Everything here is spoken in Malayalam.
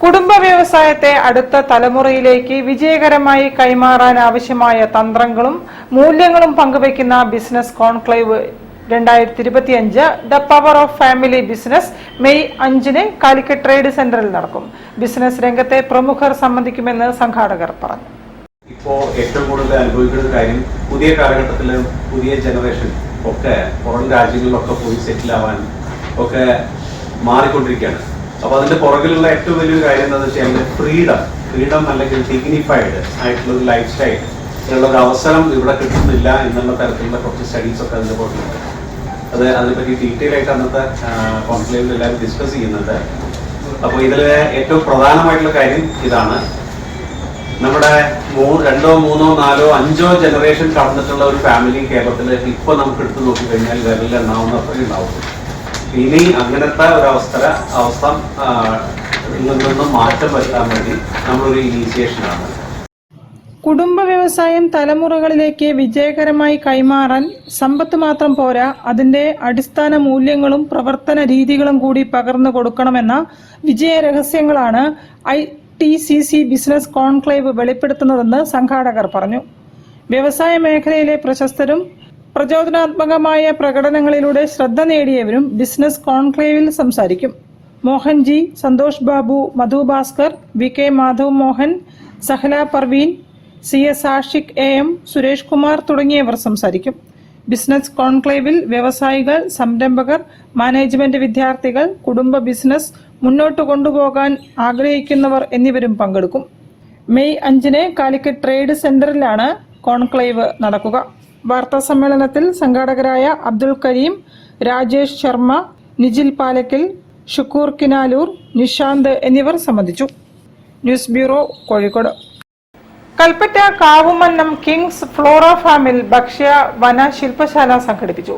കുടുംബ വ്യവസായത്തെ അടുത്ത തലമുറയിലേക്ക് വിജയകരമായി കൈമാറാൻ ആവശ്യമായ തന്ത്രങ്ങളും മൂല്യങ്ങളും പങ്കുവയ്ക്കുന്ന business conclave 2025 the power of family business May 5-ന് കാലിക്കറ്റ് ട്രേഡ് സെന്ററിൽ നടക്കും. ബിസിനസ് രംഗത്തെ പ്രമുഖർ സംബന്ധിക്കുമെന്ന് സംഘാടകർ പറഞ്ഞു. ഇപ്പോൾ ഏറ്റവും കൂടുതൽ അനുഭവിക്കുന്ന കാര്യം പുതിയ കാലഘട്ടത്തിൽ പുതിയ ജനറേഷൻ ഒക്കെ പുറം രാജ്യങ്ങളിലൊക്കെ പോയി സെറ്റിൽ ആവാൻ ഒക്കെ മാറിക്കൊണ്ടിരിക്കുകയാണ്. അപ്പോൾ അതിന്റെ പുറകിലുള്ള ഏറ്റവും വലിയൊരു കാര്യം എന്താണെന്ന് വെച്ചാൽ ഫ്രീഡം അല്ലെങ്കിൽ ഡിഗ്നിഫൈഡ് ആയിട്ടുള്ള ഒരു ലൈഫ് സ്റ്റൈൽ ഉള്ള ഒരു അവസരം ഇവിടെ കിട്ടുന്നില്ല എന്നുള്ള തരത്തിലുള്ള കുറച്ച് സ്റ്റഡീസ് ഒക്കെ അതിന്റെ പുറത്തുണ്ട്. അതിനെപ്പറ്റി ഡീറ്റെയിൽ ആയിട്ട് അന്നത്തെ കോൺക്ലേവിൽ എല്ലാവരും ഡിസ്കസ് ചെയ്യുന്നുണ്ട്. അപ്പോൾ ഇതിൽ ഏറ്റവും പ്രധാനമായിട്ടുള്ള കാര്യം ഇതാണ്. നമ്മുടെ 2, 3, 4, 5 ജനറേഷൻ കടന്നിട്ടുള്ള ഒരു ഫാമിലി കേരളത്തിൽ ഇപ്പൊ നമുക്ക് എടുത്തു നോക്കിക്കഴിഞ്ഞാൽ വിരലിൽ എണ്ണാവുന്ന അത്രയും ഉണ്ടാവും. ഇനി അങ്ങനത്തെ ഒരു അവസ്ഥ നിന്നും മാറ്റം വരുത്താൻ വേണ്ടി നമ്മളൊരു ഇനീഷ്യേഷനാണ്. കുടുംബ വ്യവസായം തലമുറകളിലേക്ക് വിജയകരമായി കൈമാറാൻ സമ്പത്ത് മാത്രം പോരാ, അതിന്റെ അടിസ്ഥാന മൂല്യങ്ങളും പ്രവർത്തന രീതികളും കൂടി പകർന്നു കൊടുക്കണമെന്ന വിജയ രഹസ്യങ്ങളാണ് ITCC ബിസിനസ് കോൺക്ലേവ് വെളിപ്പെടുത്തുന്നതെന്ന് സംഘാടകർ പറഞ്ഞു. വ്യവസായ മേഖലയിലെ പ്രശസ്തരും പ്രചോദനാത്മകമായ പ്രകടനങ്ങളിലൂടെ ശ്രദ്ധ നേടിയവരും ബിസിനസ് കോൺക്ലേവിൽ സംസാരിക്കും. Mohan ji, Santhosh Babu, Madhu Bhaskar, VK Madhav Mohan, Sahala Parveen, CS Ashiq AM, Suresh Kumar തുടങ്ങിയവർ സംസാരിക്കും. ബിസിനസ് കോൺക്ലേവിൽ വ്യവസായികൾ, സംരംഭകർ, മാനേജ്മെന്റ് വിദ്യാർത്ഥികൾ, കുടുംബ ബിസിനസ് മുന്നോട്ട് കൊണ്ടുപോകാൻ ആഗ്രഹിക്കുന്നവർ എന്നിവരും പങ്കെടുക്കും. മെയ് 5-ന് കാലിക്കറ്റ് ട്രേഡ് സെന്ററിലാണ് കോൺക്ലേവ് നടക്കുക. വാർത്താ സമ്മേളനത്തിൽ സംഘാടകരായ അബ്ദുൽ കരീം, രാജേഷ് ശർമ്മ, നിജിൽ പാലക്കൽ, ഷുക്കൂർ കിനാലൂർ, നിഷാന്ത് എന്നിവർ സംബന്ധിച്ചു. News bureau, Kozhikode. Kalpetta Kavumannam kings flora ഫാമിൽ ഭക്ഷ്യ വന ശില്പശാല സംഘടിപ്പിച്ചു.